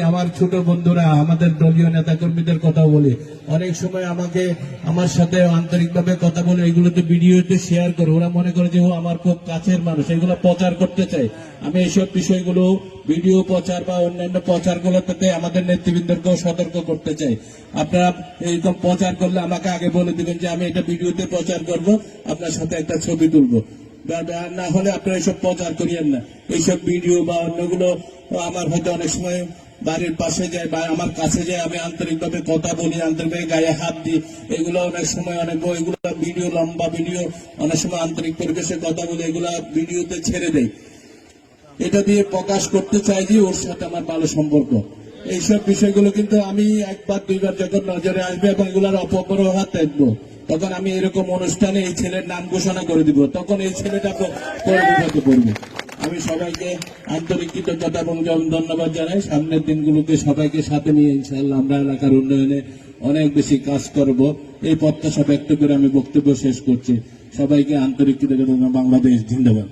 আমার ছোট বন্ধুরা আমাদের দলীয় নেতা কর্মীদের কথা বলে অনেক সময় আমাকে আমার সাথে আন্তরিকভাবে কথা বলে এগুলোতে ভিডিওতে শেয়ার করে ওরা মনে করে যে ও আমার খুব কাছের মানুষ, এগুলো প্রচার করতে চাই। আমি এইসব বিষয়গুলো ভিডিও প্রচার বা অন্যান্য প্রচারগুলোতে আমাদের নেতৃবৃন্দকেও সতর্ক করতে চাই। আপনারা এইরকম প্রচার করলে আমাকে আগে বলে দিবেন যে আমি এটা ভিডিওতে প্রচার করব, আপনার সাথে একটা ছবি তুলবো, না হলে আপনারা এইসব প্রচার করিয়েন না। এইসব ভিডিও বা অন্যগুলো আমার হয়তো অনেক সময় বাড়ির পাশে যায় বা আমার কাছে যায়, আমি আন্তরিকভাবে কথা বলি, আন্তরিকভাবে গায়ে হাত দিই, এগুলো অনেক সময় অনেক এগুলো ভিডিও, লম্বা ভিডিও, অনেক সময় আন্তরিক পরিবেশে কথা বলে এগুলা ভিডিওতে ছেড়ে দেয়। এটা দিয়ে প্রকাশ করতে চাই যে ওর সাথে আমার ভালো সম্পর্ক। এইসব বিষয়গুলো কিন্তু আমি একবার দুইবার যখন নজরে আসবে এবং এগুলার অপব্যবহার দেখবো, তখন আমি এরকম অনুষ্ঠানে এই ছেলের নাম ঘোষণা করে দিব, তখন এই ছেলেটা পরিণত করবে। আমি সবাইকে আন্তরিক কৃতজ্ঞতা এবং ধন্যবাদ জানাই। সামনের দিনগুলোকে সবাইকে সাথে নিয়ে ইনশাআল্লাহ আমরা এলাকার উন্নয়নে অনেক বেশি কাজ করব, এই প্রত্যাশা ব্যক্ত করে আমি বক্তব্য শেষ করছি। সবাইকে আন্তরিক কৃতজ্ঞতা। বাংলাদেশ জিন্দাবাদ।